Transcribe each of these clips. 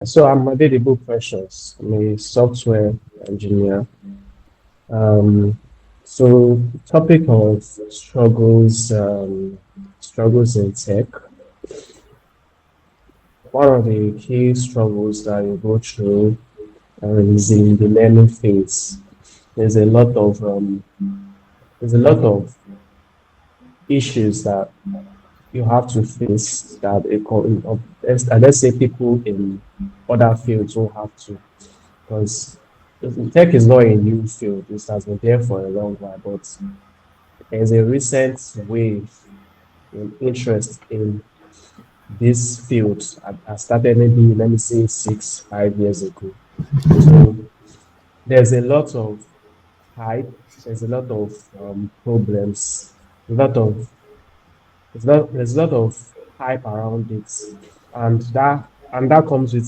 So I'm available precious. I'm a software engineer. Um, so topic of struggles in tech. One of the key struggles that you go through is in the learning phase. There's a lot of there's a lot of issues that you have to face that let's say people in other fields will have to. Because tech is not a new field. It has been there for a long while, but there's a recent wave in interest in this field. I started maybe, let me say, 5 years ago. So there's a lot of hype. There's a lot of problems. A lot of there's a lot of hype around it, and that comes with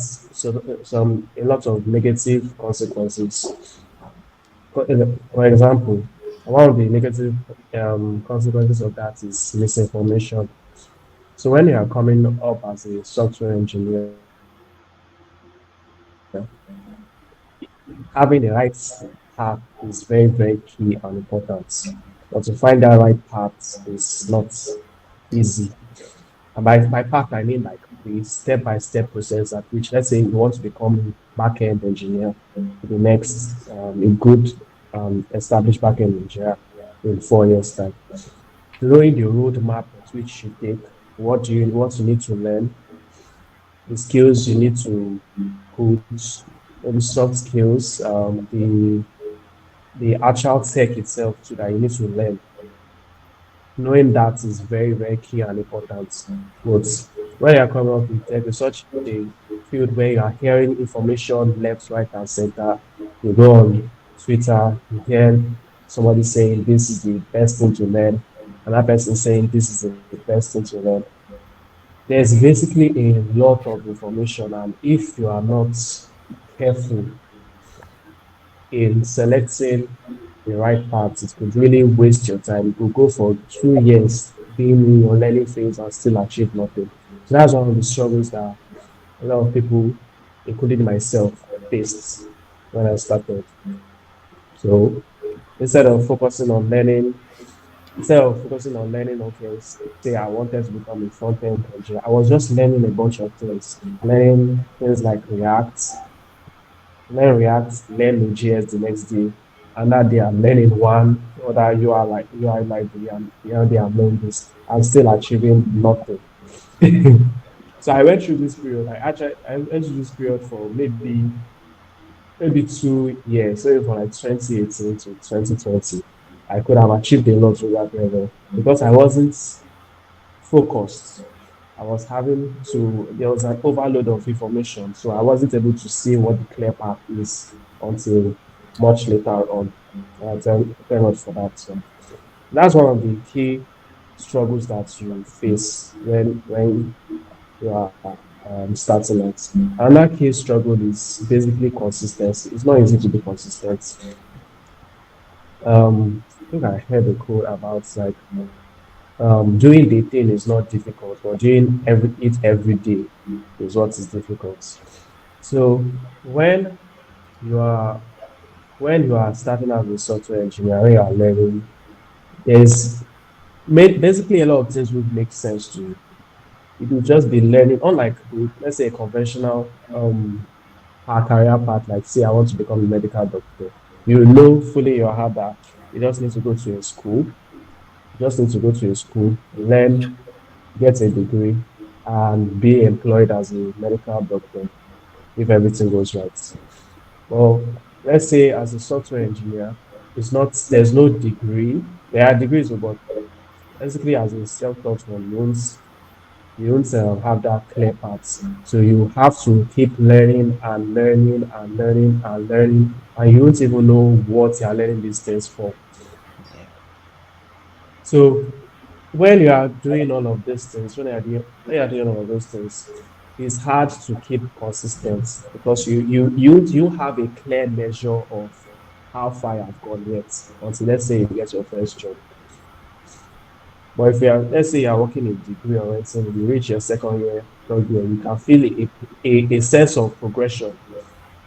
some a lot of negative consequences. For example, one of the negative consequences of that is misinformation. So when you are coming up as a software engineer, having the right path is very, very key and important. But to find that right path is not easy. And by path, I mean like the step-by-step process at which, let's say, you want to become a back-end engineer, the next a good established back-end engineer in 4 years' time. Knowing the roadmap at which you take, what you need to learn, the skills you need to put, maybe soft skills, the actual tech itself too that you need to learn. Knowing that is very, very key and important. But when you're coming up with tech, it's such a field where you are hearing information left, right, and center. You go on Twitter, you hear somebody saying this is the best thing to learn, another person saying this is the best thing to learn. There's basically a lot of information, and if you are not careful in selecting the right path, it could really waste your time. You could go for 2 years being in your learning phase and still achieve nothing. So that's one of the struggles that a lot of people, including myself, faced when I started. So instead of focusing on learning, okay, say I wanted to become a front-end engineer, I was just learning a bunch of things, learning things like learn Node.js the next day. And that day I'm learning one other UI library, and the other day I'm learning this. I'm still achieving nothing. So I went through this period. I went through this period for maybe 2 years, so from like 2018 to 2020. I could have achieved a lot with that level because I wasn't focused. I was having to, there was an overload of information, so I wasn't able to see what the clear path is until much later on. Thank God for that. So that's one of the key struggles that you face when you are starting out. Another key struggle is basically consistency. It's not easy to be consistent. I think I heard a quote about like doing the thing is not difficult, but doing every day is what is difficult. So when you are when you are starting out with software engineering, you are learning, there's basically a lot of things would make sense to you. You will just be learning, unlike let's say a conventional career path, like say I want to become a medical doctor. You know fully in your heart that you just need to go to a school, you just need to go to a school, learn, get a degree, and be employed as a medical doctor if everything goes right. Well, let's say as a software engineer, there's no degree. There are degrees, but basically as a self-taught one, you won't have that clear path. So you have to keep learning and learning and learning and learning, and you won't even know what you're learning these things for. Yeah. So when you are doing all of these things, when you are doing all of those things, it's hard to keep consistent because you have a clear measure of how far you have gone yet until let's say you get your first job. But if you're, let's say you're working a degree or anything, you reach your second year, third year, you can feel a sense of progression.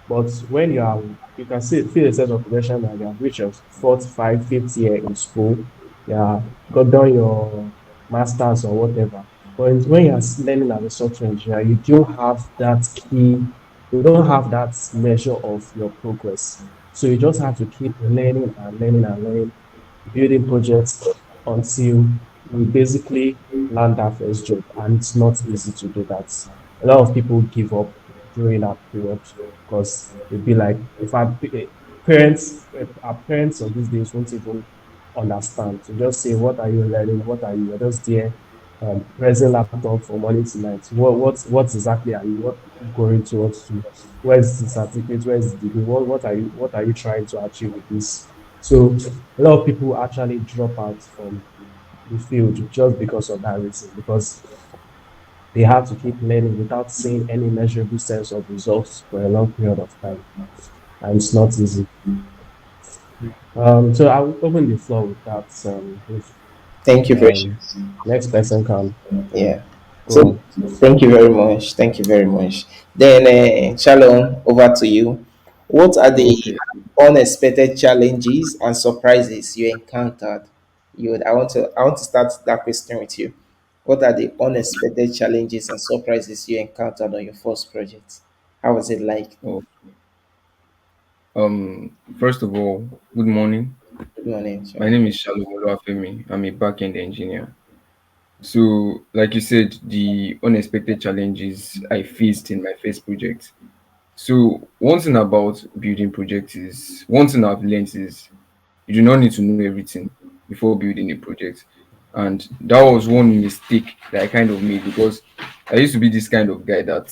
But when you are, you can see, feel a sense of progression that you have reached your fourth, fifth, fifth year in school, yeah, got done your masters or whatever. But when you're learning as a software engineer, you don't have that key, you don't have that measure of your progress. So you just have to keep learning and learning and learning, building projects until you basically land that first job. And it's not easy to do that. A lot of people give up during that period because they'd be like, if I parents, our parents of these days won't even understand. To just say, what are you learning? What are you? You're just there, pressing laptop from morning to night. What exactly are you? What going towards to? Where's the certificate? Where's the degree? What are you trying to achieve with this? So a lot of people actually drop out from the field just because of that reason, because they have to keep learning without seeing any measurable sense of results for a long period of time. And it's not easy. So I will open the floor with that. If Thank you, um, Precious. next person can Yeah. go So on. thank you very much. Thank you very much. Then, Shalom, over to you. What are the Okay. unexpected challenges and surprises you encountered? I want to start that question with you. What are the unexpected challenges and surprises you encountered on your first project? How was it like? Oh, first of all, good morning. Good morning, My Shalom. name is Shalom Oluwafemi. I'm a back-end engineer. So, like you said, the unexpected challenges I faced in my first project. So, one thing about building projects is one thing I've learned is you do not need to know everything before building a project. And that was one mistake that I kind of made because I used to be this kind of guy that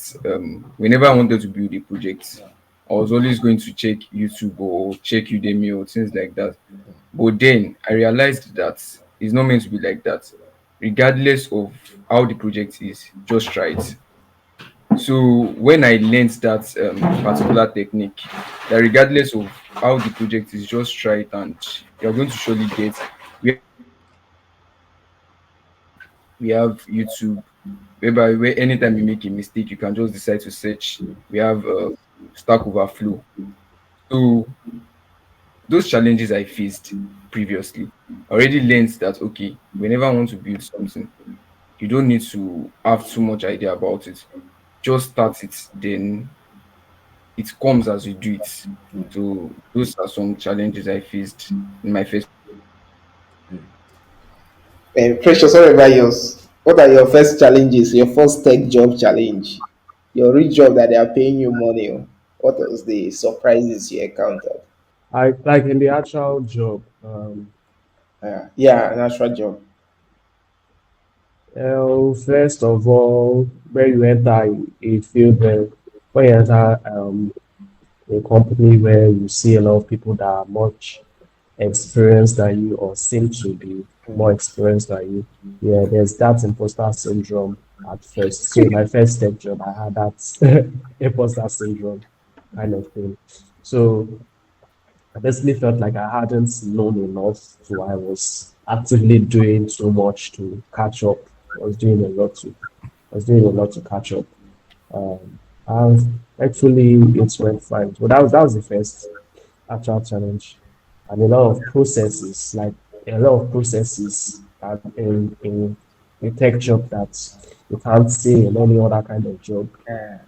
whenever I wanted to build a project, I was always going to check YouTube or check Udemy or things like that. But then I realized that it's not meant to be like that. Regardless of how the project is, just try it. So when I learned that particular technique, that regardless of how the project is, just try it and you're going to surely get. We have YouTube, whereby where anytime you make a mistake, you can just decide to search. We have Stack Overflow. So those challenges I faced previously, I already learned that okay, whenever I want to build something, you don't need to have too much idea about it. Just start it, then it comes as you do it. So those are some challenges I faced in my first. Precious, what about yours? What are your first challenges? Your first tech job challenge? Your real job that they are paying you money on? What was the surprises you encountered? I like in the actual job. Yeah, an actual job. First of all, where you enter a field where you enter a company where you see a lot of people that are much experienced than you or seem to be more experienced than you. Yeah, there's that imposter syndrome at first. So my first tech job, I had that imposter syndrome kind of thing. So I basically felt like I hadn't known enough, so I was actively doing so much to catch up. I was doing a lot to, I was doing a lot to catch up. And actually, it went fine. So that was the first actual challenge, and a lot of processes, like a lot of processes that in a tech job that you can't see in any other kind of job,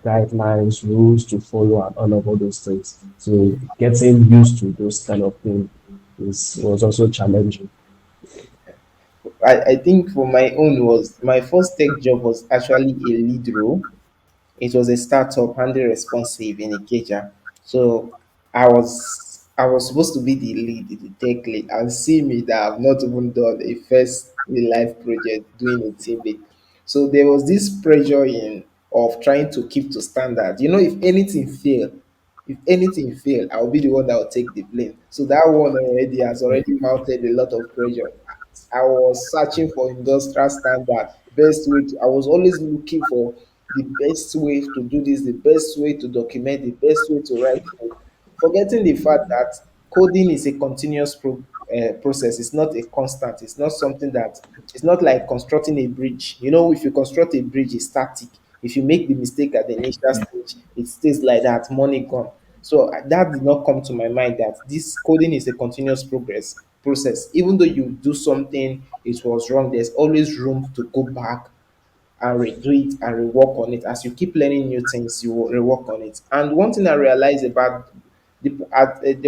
guidelines, rules to follow, and all of all those things. So getting used to those kind of things is was also challenging. I think for my own was my first tech job was actually a lead role. It was a startup handling responsive in Ikeja. So I was supposed to be the lead, the tech lead, and see me that I've not even done a first real life project doing a team lead. So there was this pressure in of trying to keep to standard. If anything fail, I'll be the one that will take the blame. So that one already has already mounted a lot of pressure. I was searching for industrial standard, best way to, I was always looking for the best way to do this, the best way to document, the best way to write code, forgetting the fact that coding is a continuous process. It's not a constant. It's not something that, it's not like constructing a bridge. You know, if you construct a bridge, it's static. If you make the mistake at the initial stage, it stays like that, money gone. So that did not come to my mind, that this coding is a continuous progress process. Even though you do something, it was wrong, there's always room to go back and redo it and rework on it. As you keep learning new things, you will rework on it. And one thing I realized about the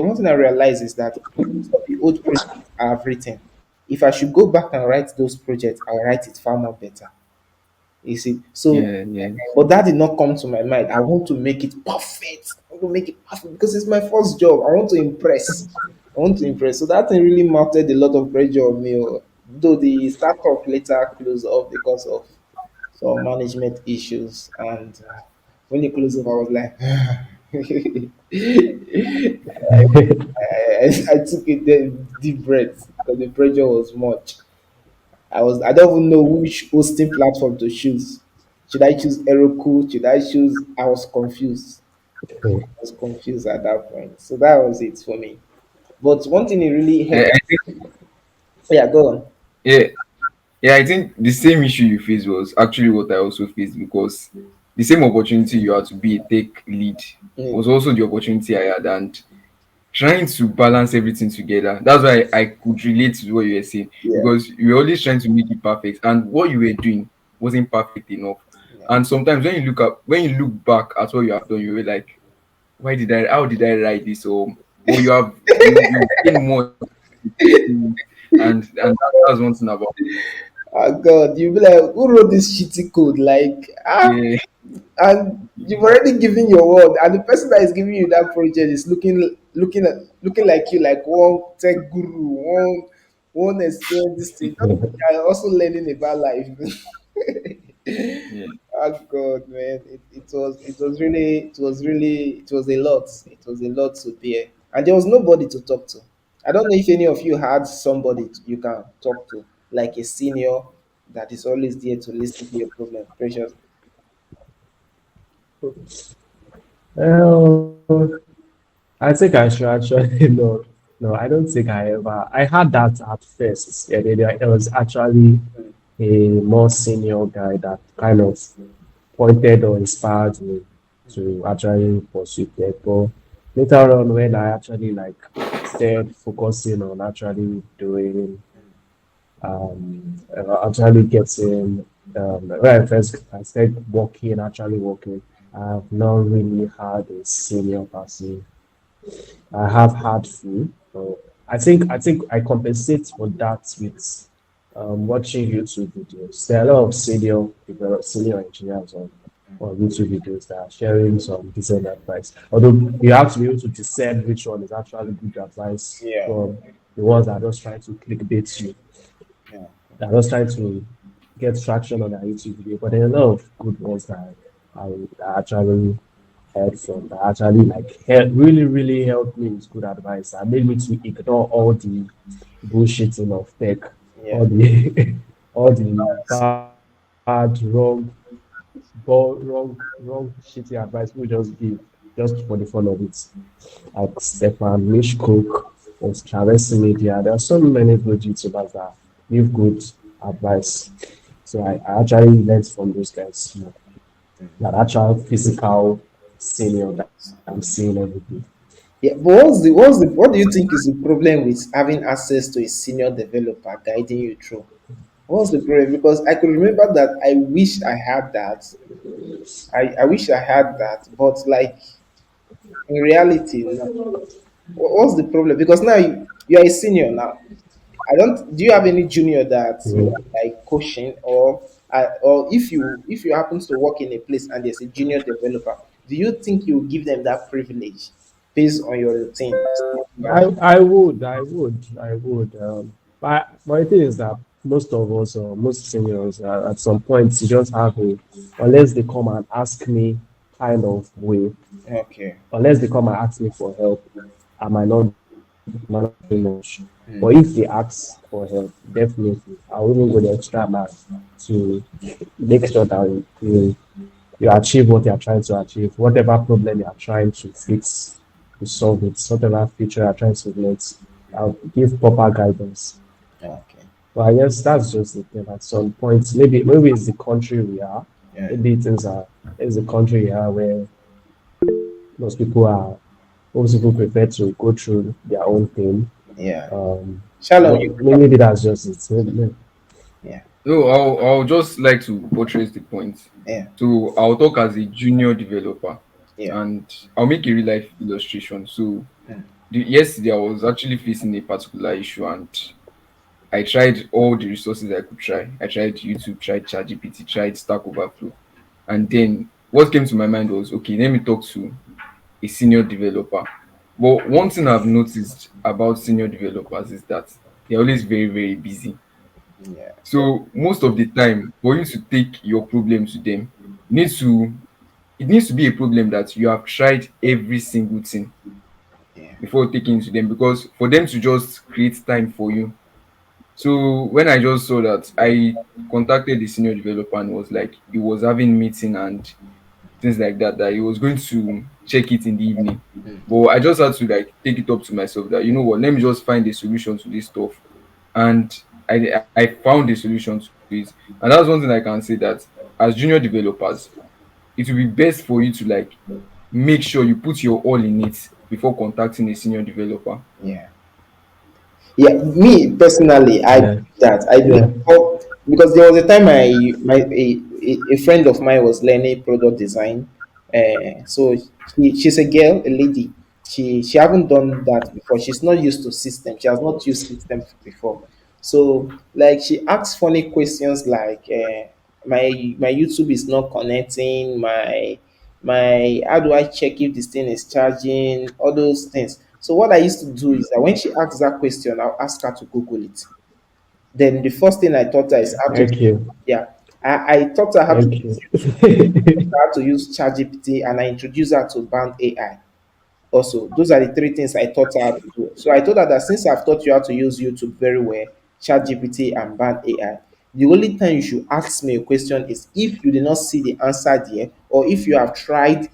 one thing I realized is that most of the old projects I have written, if I should go back and write those projects, I'll write it far more better. You see, so Yeah, yeah. but that did not come to my mind. I want to make it perfect. I want to make it perfect because it's my first job. I want to impress. I want to impress. So that thing really mounted a lot of pressure on me. Though the startup later closed off because of some management issues, and when they closed off, I was like, I took a deep breath because the pressure was much. I don't even know which hosting platform to choose. Should I choose Heroku? Should I choose? I was confused. I was confused at that point. So that was it for me. But one thing it really helped. I think Yeah, go on. yeah, yeah, I think the same issue you faced was actually what I also faced, because the same opportunity you had to be a tech lead Mm, was also the opportunity I had, and trying to balance everything together. That's why I could relate to what you were saying, yeah, because you were always trying to make it perfect, and what you were doing wasn't perfect enough. yeah, And sometimes when you look back at what you have done, you were like, why did I? How did I write this? Or but you gain more, and that's one thing about oh God, you'll be like, who wrote this shitty code? Like, yeah, and you've already given your word, and the person that is giving you that project is looking like you, like one tech guru, one experienced this thing. Just you are also learning about life. yeah. Oh God, man, it was a lot. It was a lot to bear, and there was nobody to talk to. I don't know if any of you had somebody you can talk to, like a senior that is always there to listen to your problem. Precious. Well, I think I should actually no, no. I don't think I ever. I had that at first. Yeah, there was actually a more senior guy that kind of pointed or inspired me to actually pursue tech. But later on, when I actually like started focusing on actually doing actually getting when I started working, actually working, I've not really had a senior person. I have had few. So I think I compensate for that with watching YouTube videos. There are a lot of senior engineers on YouTube videos that are sharing some decent advice. Although you have to be able to discern which one is actually good advice Yeah, from the ones that are just trying to clickbait you. yeah, I was trying to get traction on that YouTube video, but there are a lot of good ones that I actually heard from that actually really really helped me with good advice and made me to ignore all the bullshitting of tech, yeah. all the all the bad, wrong shitty advice we just give just for the fun of it. Like Stefan, Mish Cook, there's Travis Media. There are so many good YouTubers that give good advice. So I actually learned from those guys, that actual physical senior that I'm seeing every day. Yeah, but what do you think is the problem with having access to a senior developer guiding you through? What's the problem? Because I could remember that I wish I had that. I wish I had that, but like in reality, no. What's the problem? Because now you are a senior now. I don't. Do you have any junior that you Mm. are like coaching, or if you happen to work in a place and there's a junior developer, do you think you give them that privilege based on your routine? I would. But the thing is that most of us, or most seniors, at some point, you just have a, unless they come and ask me kind of way, Okay. unless they come and ask me for help, I might not do much. But Hmm. if they ask for help, definitely, I will even go the extra mile to make sure that you achieve what you are trying to achieve, whatever problem you are trying to fix, you solve it, whatever feature you are trying to implement, I'll give proper guidance. Okay. But I guess that's just the thing. At some point, maybe it's the country we are. Yeah. Maybe things are it's the country we are where most people are most people prefer to go through their own thing. Yeah. Shalom, you But can talk. maybe that's just it. Yeah. No, I'll just like to buttress the point. Yeah. So I'll talk as a junior developer, Yeah. and I'll make a real life illustration. So Mm. yesterday I was actually facing a particular issue, and I tried all the resources I could try. I tried YouTube, tried ChatGPT, tried Stack Overflow, and then what came to my mind was, okay, let me talk to a senior developer. But one thing I've noticed about senior developers is that they're always very, very busy. Yeah. So most of the time, for you to take your problem to them, you need to it needs to be a problem that you have tried every single thing Yeah. before taking it to them, because for them to just create time for you. So when I just saw that, I contacted the senior developer and was like, he was having meeting and things like that, that he was going to check it in the evening. Mm. But I just had to like take it up to myself that, you know what, let me just find a solution to this stuff. And I found a solution to it. And that's one thing I can say, that as junior developers, it will be best for you to like make sure you put your all in it before contacting a senior developer. Yeah. Yeah, me personally, I Yeah, believe that. I believe yeah, because there was a time a friend of mine was learning product design. So she's a girl, a lady. She haven't done that before. She's not used to system. She has not used system before. So like she asks funny questions like, my YouTube is not connecting. My how do I check if this thing is charging? All those things. So what I used to do is that when she asks that question, I'll ask her to Google it. Then the first thing I taught her is how to, thank you, yeah, I taught her how to thank use you. YouTube, how to use ChatGPT, and I introduced her to Band AI. Also, those are the three things I taught her how to do. So I told her that since I've taught you how to use YouTube very well, ChatGPT and Band AI, the only time you should ask me a question is if you did not see the answer there, or if you have tried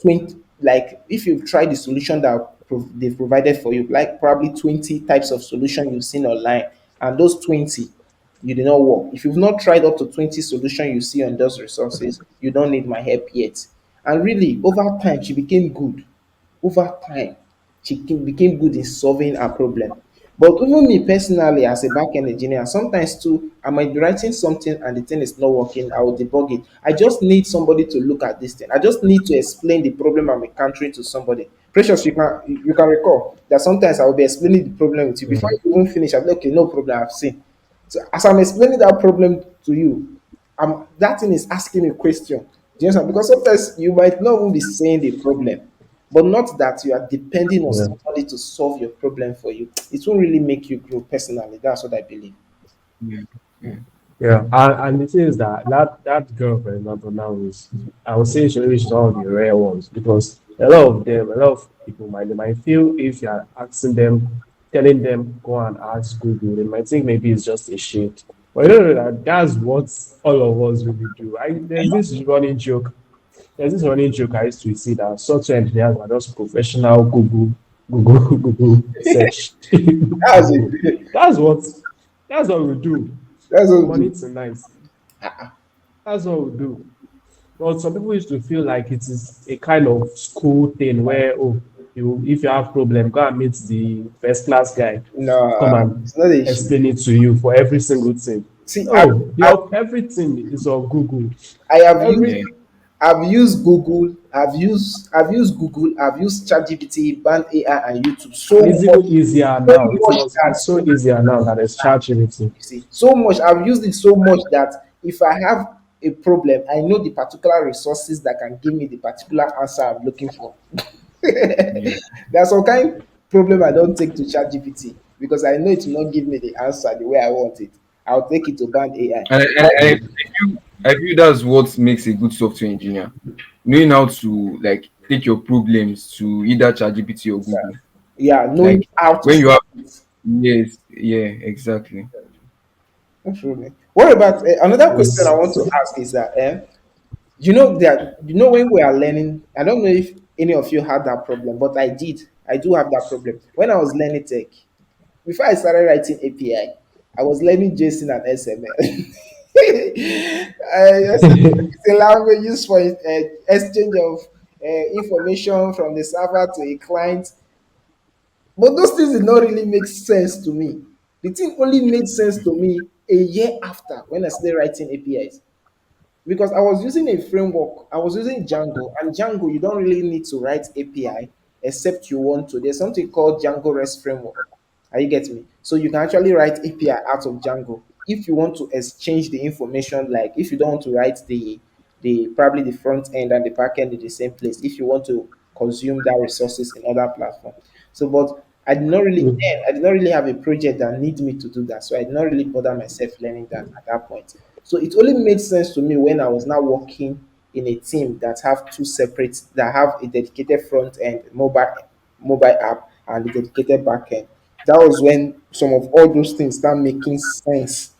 20, like if you've tried the solution that they've provided for you, like probably 20 types of solution you've seen online, and those 20 you did not work. If you've not tried up to 20 solutions you see on those resources, you don't need my help yet. And really, over time, she became good. Over time, became good in solving a problem. But even me personally, as a backend engineer, sometimes too, I might be writing something and the thing is not working. I will debug it. I just need somebody to look at this thing. I just need to explain the problem I'm encountering to somebody. Precious, you can recall that sometimes I will be explaining the problem with you before Mm, you even finish. I'm like, okay, no problem. I've seen. So as I'm explaining that problem to you, that thing is asking a question. Do you understand? Because sometimes you might not even be saying the problem, but not that you are depending on yeah. somebody to solve your problem for you. It won't really make you grow personally. That's what I believe. Yeah. Mm. Yeah. Yeah, and the thing is that that girl, for example, now is I would say she's one of the rare ones because a lot of people they might feel if you are asking them, telling them go and ask Google, they might think maybe it's just a shit. But you know that that's what all of us really do. There's this running joke I used to see that software engineers are just professional Google search. That's it. That's what that's what we do That's what from we morning do. to night. Ah, That's what we do. But some people used to feel like it is a kind of school thing where, oh, if you have problem, go and meet the first class guy to come no, and it's not a issue. explain it to you for every single thing. See, No, everything is on Google. I have used Yeah. Everything I've used Google, I've used Google, I've used ChatGPT, Band AI, and YouTube and it's even easier so now. much It's that so easier now that it's ChatGPT. you see, so much. I've used it so much that if I have a problem, I know the particular resources that can give me the particular answer I'm looking for. Yeah. There's some kind problem I don't take to ChatGPT because I know it will not give me the answer the way I want it. I'll take it to Band AI. And I feel that's what makes a good software engineer. Knowing how to like take your problems to either ChatGPT or Google. Yeah, knowing Like how to when you solve have, it. yes, yeah, exactly. Absolutely. What about another question I want It's, to ask is that when we are learning, I don't know if any of you had that problem, but I did. I do have that problem when I was learning tech. before I started writing API, I was learning JSON and XML. It's a language used for exchange of information from the server to a client. But those things did not really make sense to me. The thing only made sense to me a year after when I started writing APIs, because I was using a framework. I was using Django, and Django, you don't really need to write API except you want to. There's something called Django REST framework. Are you getting me? So you can actually write API out of Django if you want to exchange the information. Like if you don't want to write the probably the front end and the back end in the same place. If you want to consume that resources in other platform. So, but I did not really have a project that need me to do that. So I did not really bother myself learning that at that point. So it only made sense to me when I was now working in a team that have two separate that have a dedicated front end mobile app and a dedicated back end. That was when some of all those things start making sense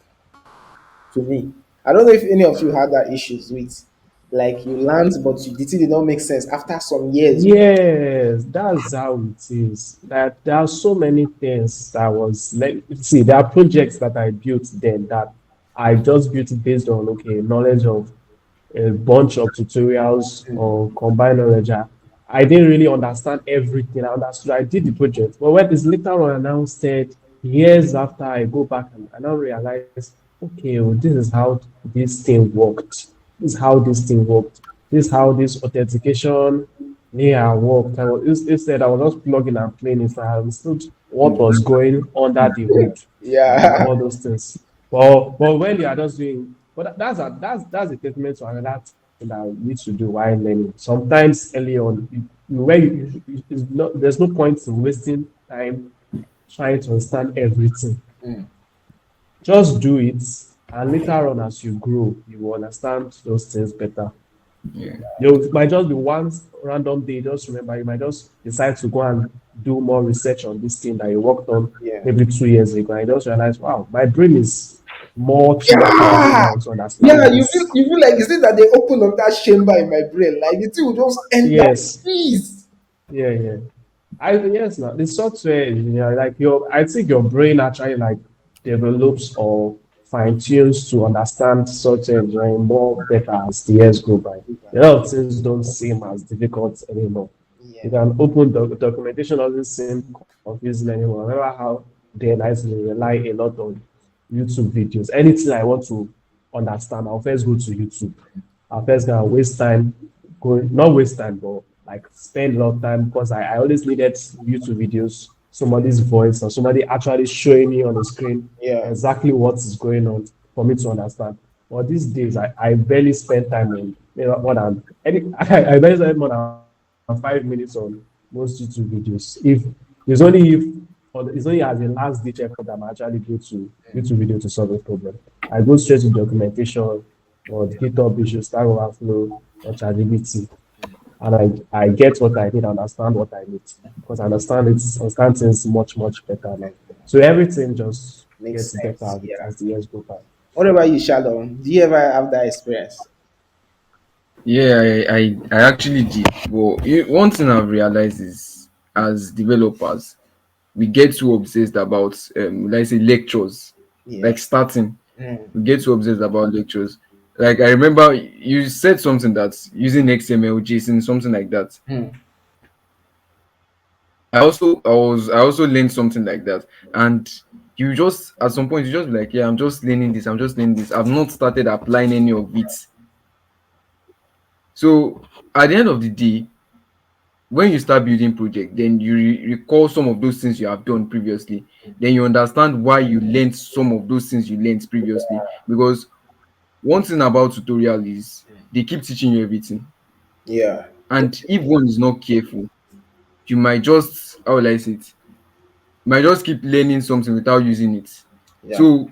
to me. I don't know if any of you had that issues with, like, you learned but the thing did not make sense after some years. Yes, that's how it is. That there are so many things that was like, see, there are projects that I built then that I just built it based on okay knowledge of a bunch of tutorials or combined knowledge. I didn't really understand everything. I understood. I did the project, but when it's later on announced years after I go back and I now realize, okay, oh, this is how this thing worked. This is how this thing worked. This is how this authentication layer worked. Instead, I was just plugging and playing it. I understood what was going under the hood and Yeah. all those things. But when you are just doing, but that's a testament to another thing that you need to do while learning. Sometimes early on, where it's not, there's no point in wasting time trying to understand everything. Mm, Just do it, and later on, as you grow, you will understand those things better. Yeah. You might just be one random day, just remember, you might just decide to go and do more research on this thing that you worked on yeah. maybe 2 years ago. And I just realize, wow, my brain is much more capable Yeah. now to Yeah, understand this. you feel like it's it that they open up that chamber in my brain. Like the thing will just enter. Yes, Jeez. yeah. Yes, now the software engineer, like I think your brain actually like develops or fine tunes to understand software engineering more better as the years go by. A lot of things don't seem as difficult anymore. You Yeah. can open documentation doesn't seem confusing anymore. Remember how then I used to rely a lot on YouTube videos. Anything I want to understand, I'll first go to YouTube. I'll first gonna waste time going, not waste time, but like spend a lot of time because I always needed YouTube videos, somebody's voice or somebody actually showing me on the screen Yeah. exactly what is going on for me to understand. But these days, I barely spend time on more than I barely spend more than 5 minutes on most YouTube videos. It's only if it's only as a last ditch effort that I actually go to YouTube video to solve a problem. I go straight to documentation or GitHub issues, Stack Overflow or ChatGPT, and I get what I need, understand what I need, because I understand things much better now. So everything just Makes gets better sense. Yeah. as the years go by. What about you, Shalom? Do you ever have that experience? Yeah, I actually did. But one thing I've realized is, as developers, we get too obsessed about, let's say, lectures, Yeah. like starting. Mm, We get too obsessed about lectures. Like I remember you said something that's using XML, JSON, something like that. mm, I also learned something like that, and you just at some point you just be like, yeah, I'm just learning this. I'm just learning this. I've not started applying any of it. So at the end of the day, when you start building project, then you recall some of those things you have done previously. Then you understand why you learned some of those things you learned previously. Because one thing about tutorial is they keep teaching you everything, yeah. and if one is not careful, you might just, how will I say it, you might just keep learning something without using it. Yeah. So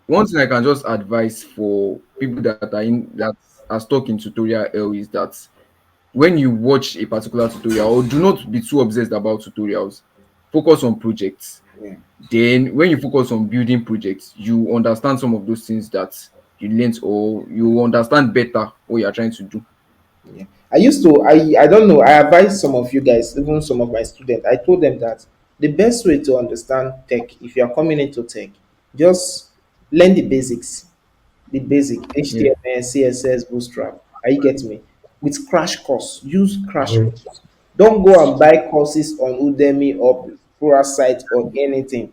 one thing I can just advise for people that are stuck in tutorial hell is that when you watch a particular tutorial, or do not be too obsessed about tutorials, focus on projects. Yeah. Then when you focus on building projects, you understand some of those things that you learned, or you understand better what you're trying to do. Yeah. I used to, I don't know, I advised some of you guys, even some of my students, I told them that The best way to understand tech, if you are coming into tech, just learn the basics, the basic Yeah. HTML, CSS, Bootstrap. Are you getting me? With crash course, use crash Mhm. course. Don't go and buy courses on Udemy or Pluralsight or anything.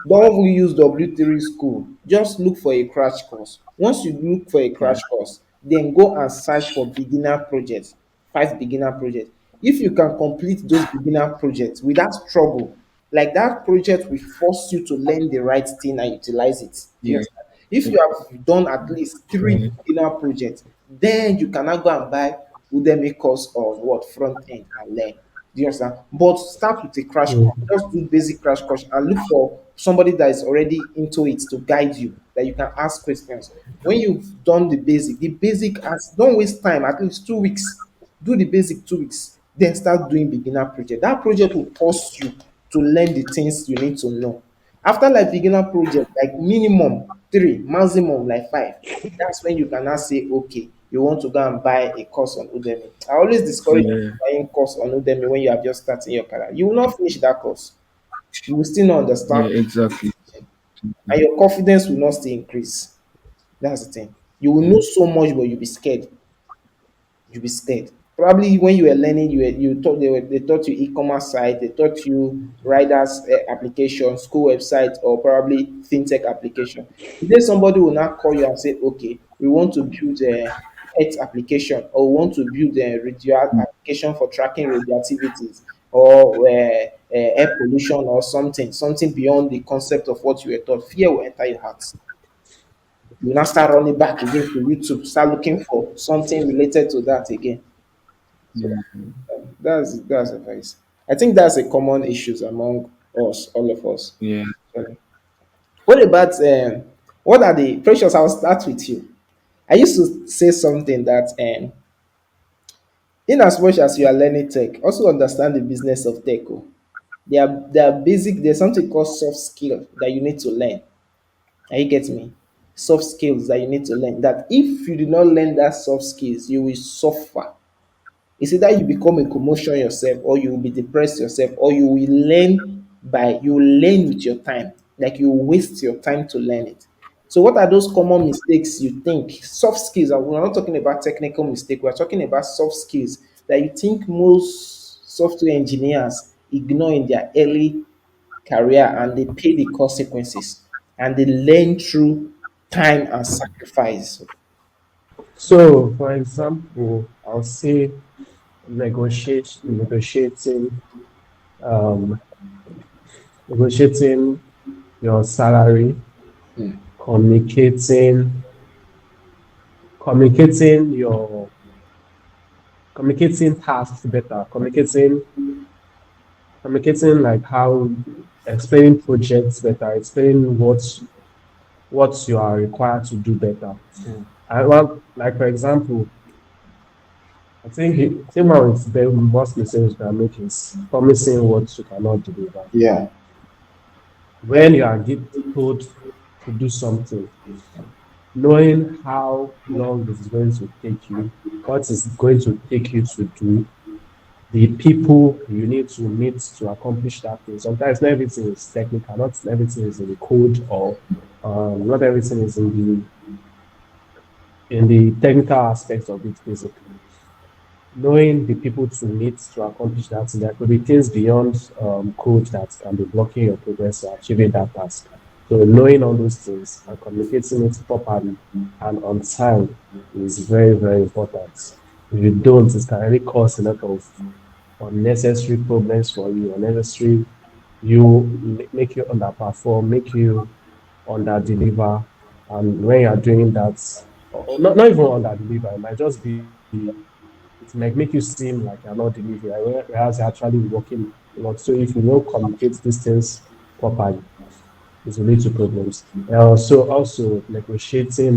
Don't even use W3 school. Just look for a crash course. Once you look for a Yeah. crash course, then go and search for beginner projects, 5 beginner projects. If you can complete those beginner projects without struggle, like that project will force you to learn the right thing and utilize it. Do you Yeah. understand? If you have done at least three Yeah. beginner projects, then you can now go and buy Udemy course on what front end and learn. Do you understand? But start with a crash course. Mhm. Just do basic crash course and look for somebody that is already into it to guide you, that you can ask questions. When you've done the basic as don't waste time, at least 2 weeks. Do the basic 2 weeks, then start doing beginner project. That project will force you to learn the things you need to know. After like beginner project, like minimum three, maximum like five, that's when you can now say, okay, you want to go and buy a course on Udemy. I always discourage you Yeah. buying course on Udemy when you are just starting your career. You will not finish that course. You will still not Yeah. understand, Exactly. and your confidence will not still increase. That's the thing. You will Yeah. know so much, but you'll be scared. You'll be scared. Probably when you were learning, you taught they taught you e-commerce site, they taught you riders application, school website, or probably fintech application. Today somebody will now call you and say, okay, we want to build a pet application, or we want to build a radio application for tracking radioactivities, or air pollution, or something beyond the concept of what you were taught. Fear will enter your heart. You will now start running back again to YouTube, start looking for something related to that again. So Yeah. that's advice. I think that's a common issues among us, all of us. Yeah. Sorry. What about what are the precious? I'll start with you. I used to say something that in as much as you are learning tech, also understand the business of tech. Oh. There are basic. There's something called soft skill that you need to learn. Are you getting me? Soft skills that you need to learn. That if you do not learn that soft skills, you will suffer. It's either you become a commotion yourself, or you will be depressed yourself, or you will learn with your time. Like you waste your time to learn it. So what are those common mistakes you think? Soft skills, and we're not talking about technical mistake, we're talking about soft skills that you think most software engineers ignore in their early career, and they pay the consequences, and they learn through time and sacrifice. So, for example, I'll say um, negotiating your salary, Hmm. communicating, communicating your communicating tasks better, communicating like how explaining projects better, explaining what you are required to do better. I want, like for example, I think one of the most mistakes you can make is promising what you cannot deliver. Yeah, When you are told to do something, knowing how long it is going to take you, what is going to take you to do, the people you need to meet to accomplish that thing. Sometimes not everything is technical, not everything is in the code, or not everything is in the technical aspects of it, basically. Knowing the people to meet to accomplish that thing, there could be things beyond code that can be blocking your progress to achieving that task. So knowing all those things and communicating it properly and on time is very, very important. If you don't, it can really cause a lot of unnecessary problems for you, unnecessary make you underperform, make you underdeliver. And when you're doing that, or not even underdeliver, it might just be it might make you seem like you're not delivering, whereas you're actually working a lot. So if you don't communicate these things properly, it will lead to problems. Also negotiating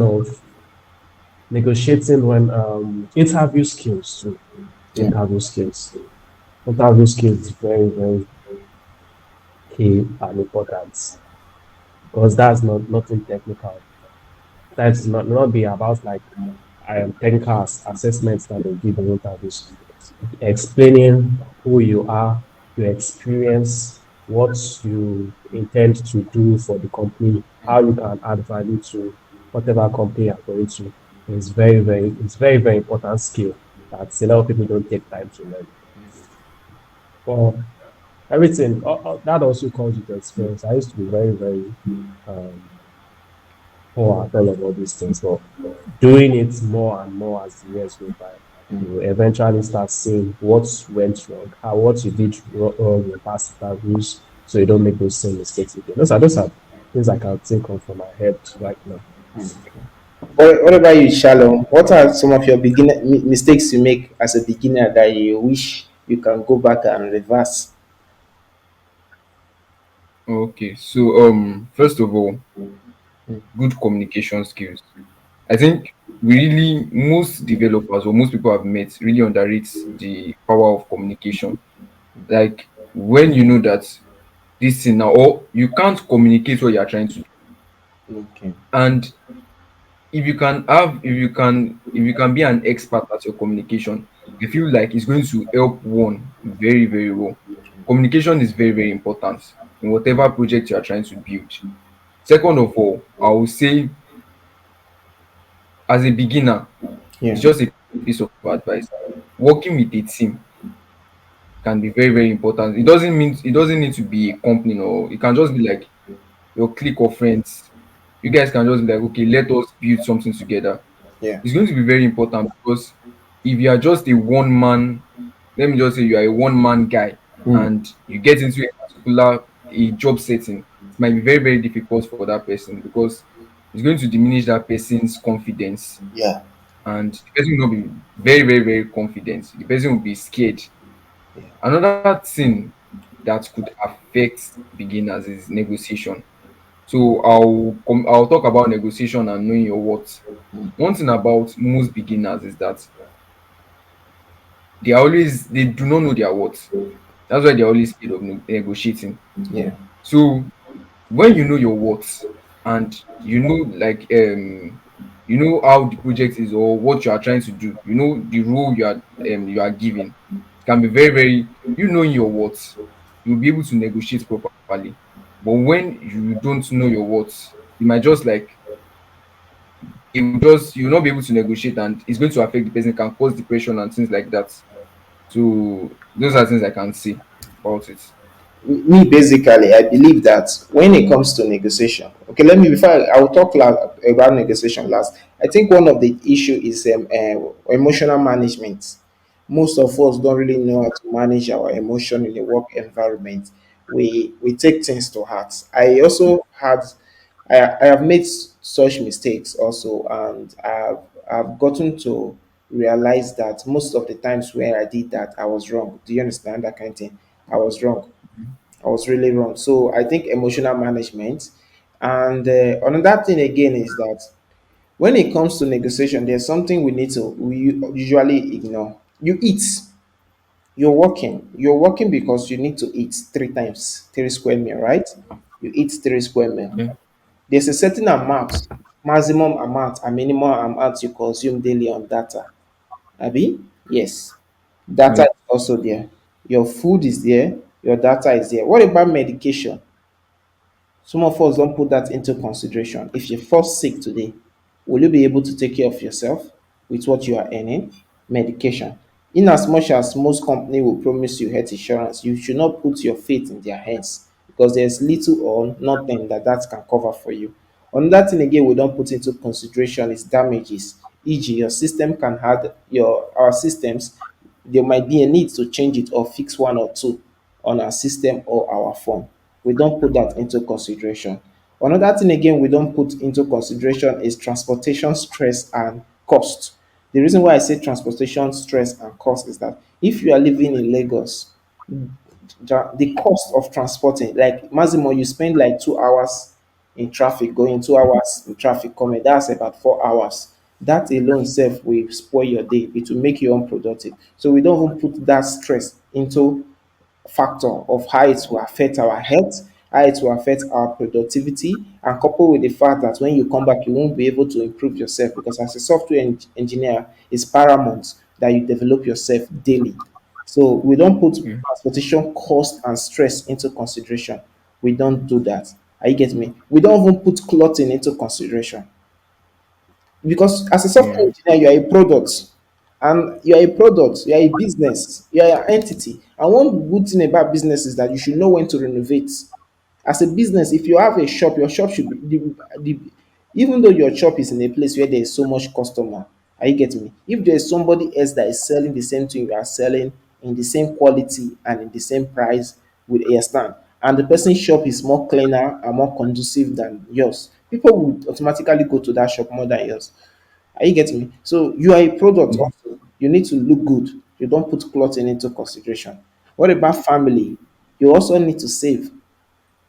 when interview skills too. yeah, Interview skills. Interview skills is very, very key and important because that's not nothing technical. That's not be about like technical assessments that they give in interviews. Explaining who you are, your experience. what you intend to do for the company, how you can add value to whatever company you're going to. It's very, very important skill that a lot of people don't take time to learn. Well, everything that also comes with experience. I used to be very, very um, poor at all of all these things, but doing it more and more as the years go by, you will eventually start seeing what went wrong, how what you did wrong in past interviews, so you don't make those same mistakes again. Those are things I can think of from my head right now. What about you, Shalom? What are some of your mistakes you make as a beginner that you wish you can go back and reverse? Okay, so first of all, good communication skills. I think really most developers or most people I've met really underrate the power of communication. Like when you know that this thing now, or you can't communicate what you are trying to do, Okay. and if you can be an expert at your communication, I feel like it's going to help one very very well. Communication is very very important in whatever project you are trying to build. Second of all, I will say as a beginner, Yeah. it's just a piece of advice. Working with a team can be very very important. It doesn't need to be a company, or it can just be like your clique of friends. You guys can just be like, okay, let us build something together. Yeah. It's going to be very important because if you are just a one man, let me just say you are a one man guy Mm. and you get into a job setting, it might be very very difficult for that person because it's going to diminish that person's confidence, Yeah. and the person will not be very very very confident. The person will be scared. Yeah. Another thing that could affect beginners is negotiation. So I'll talk about negotiation and knowing your worth. One thing about most beginners is that they do not know their worth. That's why they're always scared of negotiating. Yeah. So when you know your worth and you know how the project is or what you are trying to do, you know the role you are given, it can be very very, you knowing your worth, you'll be able to negotiate properly. But when you don't know your worth, you might just like you'll not be able to negotiate, and it's going to affect the person, it can cause depression and things like that. So those are things I can say about it. Me basically, I believe that when it comes to negotiation, okay, let me before I will talk about negotiation last. I think one of the issue is emotional management. Most of us don't really know how to manage our emotion in the work environment. We take things to heart. I have made such mistakes also, and I've gotten to realize that most of the times where I did that, I was wrong. Do you understand that kind of thing? I was wrong. I was really wrong. So I think emotional management. And another thing again is that when it comes to negotiation, there's something we usually ignore. You eat. You're working. You're working because you need to eat three times, 3 square meal, right? You eat 3 square meal. Yeah. There's a certain amount, maximum amount, and minimum amount you consume daily on data. Abi? Yes. Data Yeah. is also there. Your food is there. Your data is there. What about medication? Some of us don't put that into consideration. If you fall sick today, will you be able to take care of yourself with what you are earning? Medication. In as much as most companies will promise you health insurance, you should not put your faith in their hands because there's little or nothing that can cover for you. Another thing again we don't put into consideration is damages. E.g., your system can have our systems. There might be a need to change it or fix one or two on our system or our phone. We don't put that into consideration. Another thing again we don't put into consideration is transportation stress and cost. The reason why I say transportation stress and cost is that if you are living in Lagos, the cost of transporting, like maximum, you spend like 2 hours in traffic going, 2 hours in traffic coming. That's about 4 hours. That alone self will spoil your day. It will make you unproductive. So we don't even put that stress into factor of how it will affect our health, how it will affect our productivity, and coupled with the fact that when you come back, you won't be able to improve yourself because as a software engineer, it's paramount that you develop yourself daily. So we don't put Yeah. transportation cost and stress into consideration. We don't do that. Are you getting me? We don't even put clothing into consideration because as a software Yeah. engineer, you are a product, and you are a product, you are a business, you are an entity. And one good thing about business is that you should know when to renovate. As a business, if you have a shop, your shop should be the even though your shop is in a place where there is so much customer. Are you getting me? If there is somebody else that is selling the same thing you are selling in the same quality and in the same price with a stand, and the person's shop is more cleaner and more conducive than yours, people would automatically go to that shop more than yours. Are you getting me? So you are a product Mm. also. You need to look good. You don't put clothing into consideration. What about family? You also need to save.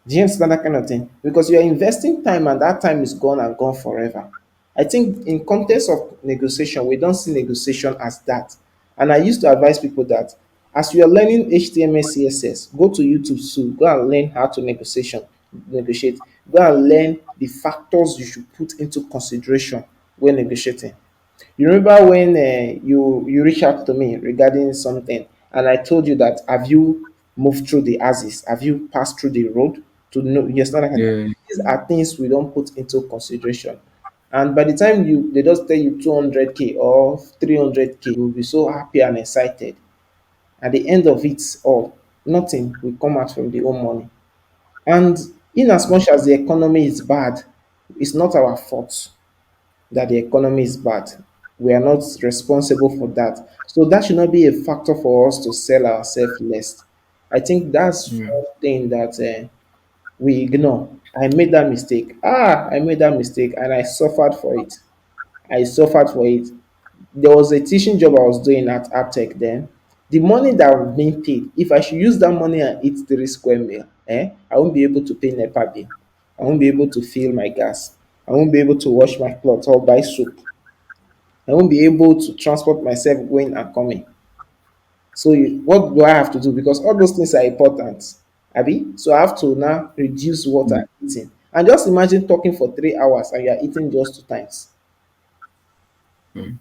Do you understand that kind of thing? Because you are investing time and that time is gone and gone forever. I think in context of negotiation, we don't see negotiation as that. And I used to advise people that as you are learning HTML, CSS, go to YouTube soon, go and learn how to negotiate. Go and learn the factors you should put into consideration when negotiating. You remember when you reached out to me regarding something, and I told you that have you moved through the axis? Have you passed through the road to know? Yes, not like Yeah. these are things we don't put into consideration. And by the time they just tell you 200K or 300K, you'll be so happy and excited. At the end of it all, nothing will come out from the own money. And in as much as the economy is bad, it's not our fault that the economy is bad. We are not responsible for that. So that should not be a factor for us to sell ourselves less. I think that's Yeah. one thing that we ignore. I made that mistake. I made that mistake and I suffered for it. I suffered for it. There was a teaching job I was doing at Aptech then. The money that was being paid, if I should use that money and eat 3 square meal, I won't be able to pay NEPA bill. I won't be able to fill my gas. I won't be able to wash my clothes or buy soap. I won't be able to transport myself going and coming. So what do I have to do? Because all those things are important. Abi? So I have to now reduce what Mm. I'm eating. And just imagine talking for 3 hours and you are eating just 2 times. Mm.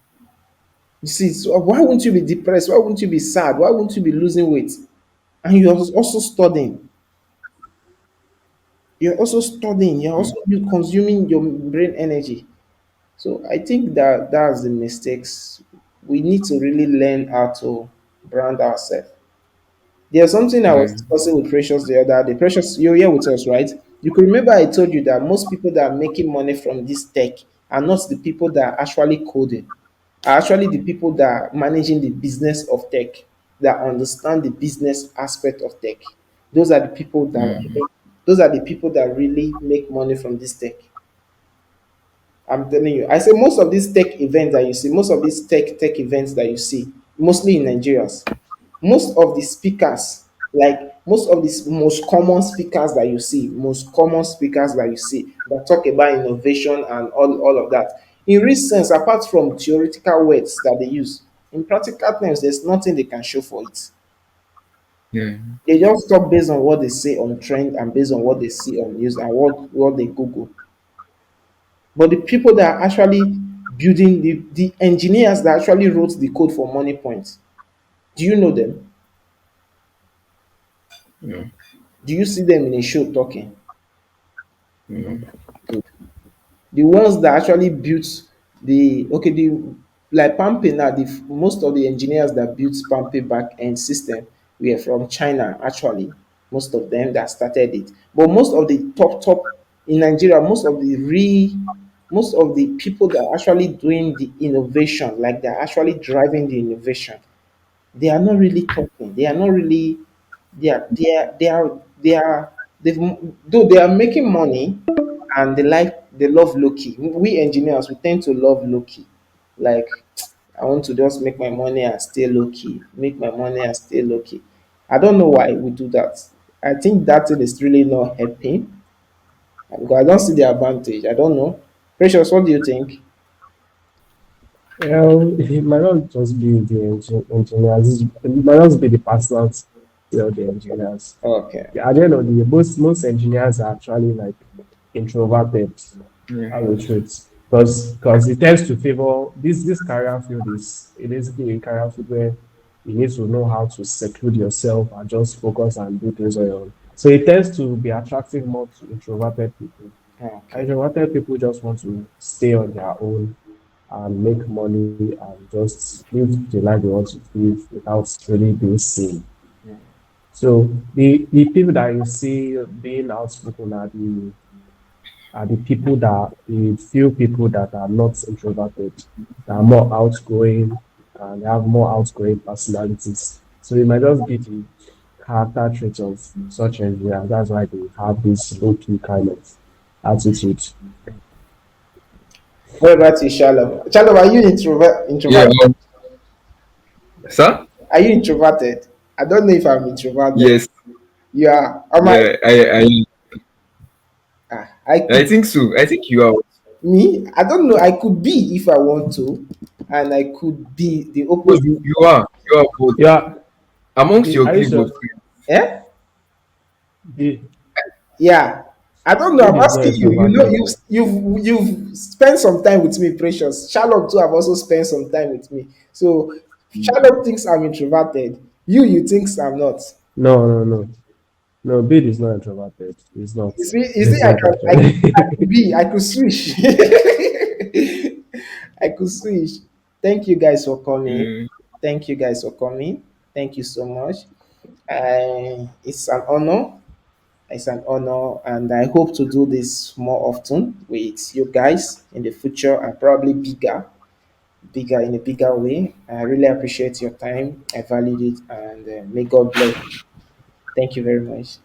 You see, so why wouldn't you be depressed? Why wouldn't you be sad? Why wouldn't you be losing weight? And you're also studying. You're also studying. You're Yeah. also consuming your brain energy. So I think that that's the mistakes. We need to really learn how to brand ourselves. There's something I was Yeah. discussing with Precious the other day. Precious, you're here with us, right? You could remember I told you that most people that are making money from this tech are not the people that are actually coding, are actually the people that are managing the business of tech, that understand the business aspect of tech. Those are the people that Mm. those are the people that really make money from this tech. I'm telling you. I say most of these tech events that you see, most of these tech events that you see, mostly in Nigerians, most of the speakers, like most of these most common speakers that you see, most common speakers that you see that talk about innovation and all of that. In real sense, apart from theoretical words that they use, in practical terms, there's nothing they can show for it. Yeah. They just talk based on what they say on trend and based on what they see on news and what they Google. But the people that are actually building the engineers that actually wrote the code for money points, do you know them? Yeah. Do you see them in a show talking? Yeah. Good. The ones that actually built the like Pampe now, most of the engineers that built Pampe back end system were from China actually. Most of them that started it. But most of the top in Nigeria, most of the people that are actually doing the innovation, like they're actually driving the innovation, they are not really talking. They are not really. They've though they are making money, and they love low key. We engineers we tend to love low key. Like I want to just make my money and stay low key. Make my money and stay low key. I don't know why we do that. I think that thing is really not helping because I don't see the advantage. I don't know. Precious, what do you think? It might not just be the engineers, it might not be the personality of the engineers. Okay. Yeah, at the end of the day, most engineers are actually like introverted. Yeah. That's the truth. Because it tends to favor this career field is basically a career field where You need to know how to seclude yourself and just focus and do things on your own. So it tends to be attractive more to introverted people. Okay. Introverted people just want to stay on their own and make money and just live the life they want to live without really being seen. So the people that you see being outspoken are the people that the few people that are not introverted, that are more outgoing and they have more outgoing personalities. So it might just be the character traits of such engineers. That's why they have this low key kind of attitude. What about you, Shalom? Shalom, are you introvert? Yeah. Introverted? Sir? Are you introverted? I don't know if I'm introverted. Yes. You are. Am I? Yeah. I I could. think so. I think you are. Me? I don't know. I could be if I want to, and I could be the No, opposite. you are. You are. But Yeah, amongst your are you clique of sure? friends, Eh? The Yeah. I don't know. I'm Bid is not asking you. You know, introverted though. you've spent some time with me, Precious. Charlotte too have also spent some time with me. So Charlotte thinks I'm introverted. You think I'm not. No, no, no. No, Bid is not introverted. He's not. You see, He's not I actually. could be, I could switch. I could switch. Thank you guys for coming. mm, Thank you guys for coming. Thank you so much. It's an honor. It's an honor, and I hope to do this more often with you guys in the future and probably bigger in a bigger way. I really appreciate your time. I valued it, and may God bless. Thank you very much.